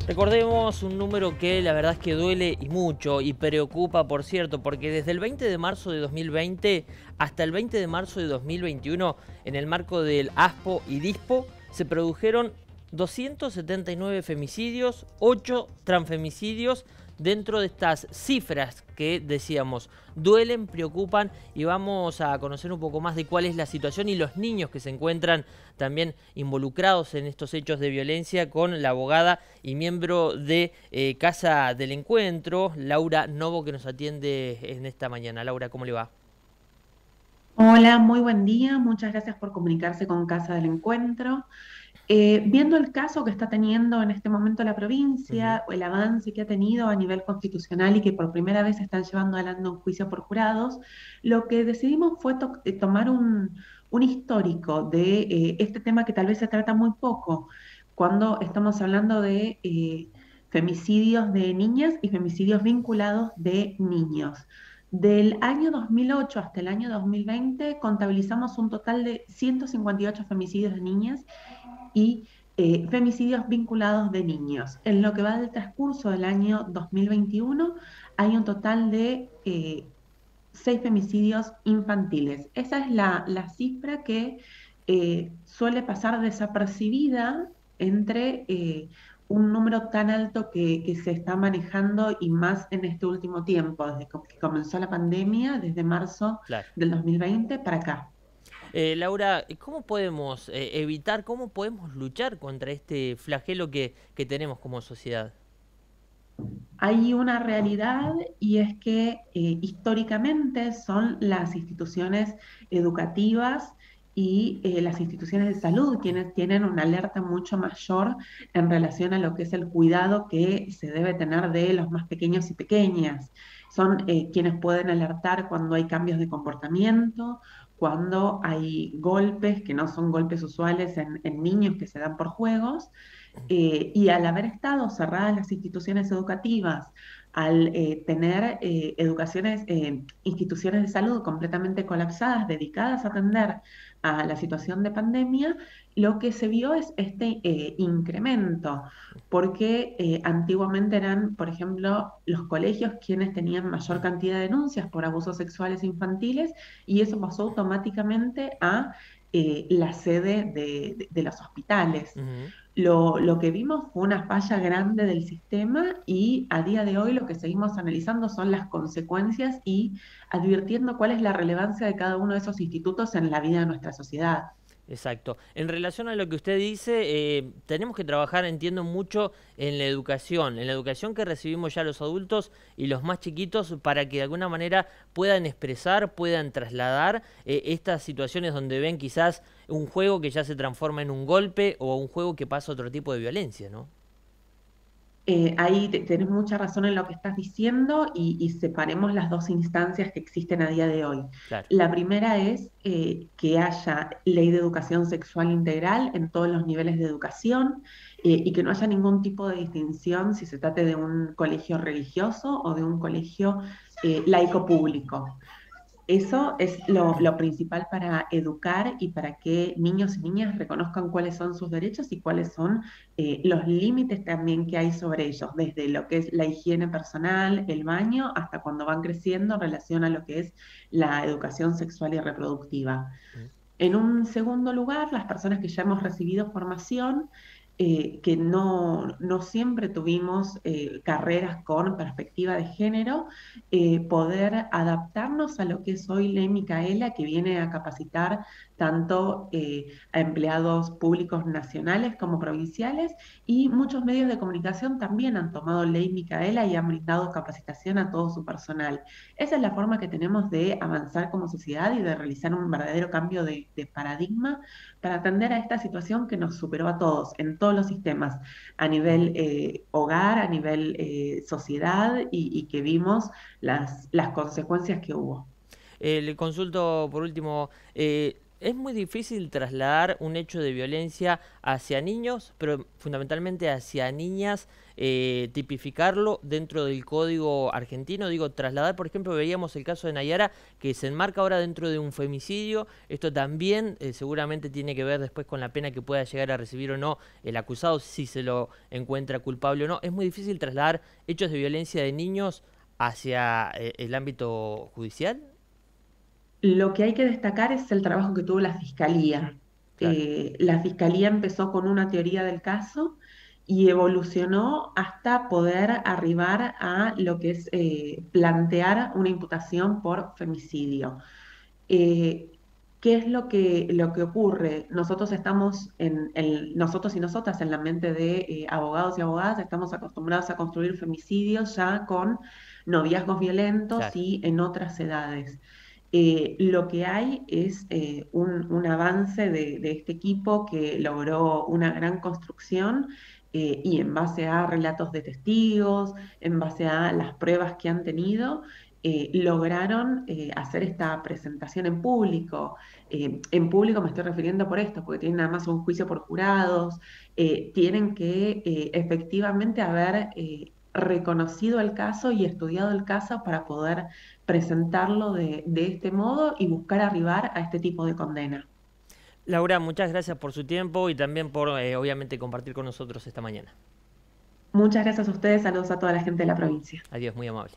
Recordemos un número que la verdad es que duele y mucho y preocupa, por cierto, porque desde el 20 de marzo de 2020 hasta el 20 de marzo de 2021, en el marco del ASPO y DISPO, se produjeron 279 femicidios, 8 transfemicidios. Dentro de estas cifras que decíamos, duelen, preocupan, y vamos a conocer un poco más de cuál es la situación y los niños que se encuentran también involucrados en estos hechos de violencia con la abogada y miembro de Casa del Encuentro, Laura Novo, que nos atiende en esta mañana. Laura, ¿cómo le va? Hola, muy buen día. Muchas gracias por comunicarse con Casa del Encuentro. Viendo el caso que está teniendo en este momento la Ujú. provincia, el avance que ha tenido a nivel constitucional y que por primera vez están llevando adelante un juicio por jurados, lo que decidimos fue tomar un histórico de este tema que tal vez se trata muy poco cuando estamos hablando de femicidios de niñas y femicidios vinculados de niños. Del año 2008 hasta el año 2020 contabilizamos un total de 158 femicidios de niñas y femicidios vinculados de niños. En lo que va del transcurso del año 2021 hay un total de 6 femicidios infantiles. Esa es la cifra que suele pasar desapercibida entre un número tan alto que se está manejando y más en este último tiempo, desde que comenzó la pandemia, desde marzo Claro. del 2020 para acá. Laura, ¿cómo podemos evitar, cómo podemos luchar contra este flagelo que tenemos como sociedad? Hay una realidad y es que históricamente son las instituciones educativas y las instituciones de salud quienes tienen una alerta mucho mayor en relación a lo que es el cuidado que se debe tener de los más pequeños y pequeñas. Son quienes pueden alertar cuando hay cambios de comportamiento, cuando hay golpes que no son golpes usuales en niños que se dan por juegos y al haber estado cerradas las instituciones educativas, al tener instituciones de salud completamente colapsadas, dedicadas a atender a la situación de pandemia, lo que se vio es este incremento, porque antiguamente eran, por ejemplo, los colegios quienes tenían mayor cantidad de denuncias por abusos sexuales infantiles, y eso pasó automáticamente a la sede de los hospitales. Ujú. Lo que vimos fue una falla grande del sistema y a día de hoy lo que seguimos analizando son las consecuencias y advirtiendo cuál es la relevancia de cada uno de esos institutos en la vida de nuestra sociedad. Exacto. En relación a lo que usted dice, tenemos que trabajar, entiendo, mucho en la educación que recibimos ya los adultos y los más chiquitos para que de alguna manera puedan expresar, puedan trasladar estas situaciones donde ven quizás un juego que ya se transforma en un golpe o un juego que pasa a otro tipo de violencia, ¿no? Ahí tenés mucha razón en lo que estás diciendo y separemos las dos instancias que existen a día de hoy. Claro. La primera es que haya ley de educación sexual integral en todos los niveles de educación y que no haya ningún tipo de distinción si se trate de un colegio religioso o de un colegio laico público. Eso es lo principal para educar y para que niños y niñas reconozcan cuáles son sus derechos y cuáles son los límites también que hay sobre ellos, desde lo que es la higiene personal, el baño, hasta cuando van creciendo en relación a lo que es la educación sexual y reproductiva. Mm. En un segundo lugar, las personas que ya hemos recibido formación, que no siempre tuvimos carreras con perspectiva de género, poder adaptarnos a lo que es hoy Ley Micaela, que viene a capacitar tanto a empleados públicos nacionales como provinciales, y muchos medios de comunicación también han tomado Ley Micaela y han brindado capacitación a todo su personal. Esa es la forma que tenemos de avanzar como sociedad y de realizar un verdadero cambio de paradigma para atender a esta situación que nos superó a todos, en todos los sistemas, a nivel hogar, a nivel sociedad y que vimos las consecuencias que hubo. Le consulto por último, es muy difícil trasladar un hecho de violencia hacia niños, pero fundamentalmente hacia niñas, tipificarlo dentro del código argentino. Digo, trasladar, por ejemplo, veíamos el caso de Nayara, que se enmarca ahora dentro de un femicidio. Esto también seguramente tiene que ver después con la pena que pueda llegar a recibir o no el acusado, si se lo encuentra culpable o no. Es muy difícil trasladar hechos de violencia de niños hacia el ámbito judicial. Lo que hay que destacar es el trabajo que tuvo la Fiscalía. Claro. La Fiscalía empezó con una teoría del caso y evolucionó hasta poder arribar a lo que es plantear una imputación por femicidio. Eh, ¿Qué es lo que ocurre? Nosotros estamos nosotros y nosotras en la mente de abogados y abogadas estamos acostumbrados a construir femicidios ya con noviazgos violentos Claro. y en otras edades. Lo que hay es un avance de este equipo que logró una gran construcción y en base a relatos de testigos, en base a las pruebas que han tenido, lograron hacer esta presentación en público. En público me estoy refiriendo por esto, porque tienen además un juicio por jurados, tienen que efectivamente haber reconocido el caso y estudiado el caso para poder presentarlo de este modo y buscar arribar a este tipo de condena. Laura, muchas gracias por su tiempo y también por, obviamente, compartir con nosotros esta mañana. Muchas gracias a ustedes, saludos a toda la gente de la provincia. Adiós, muy amable.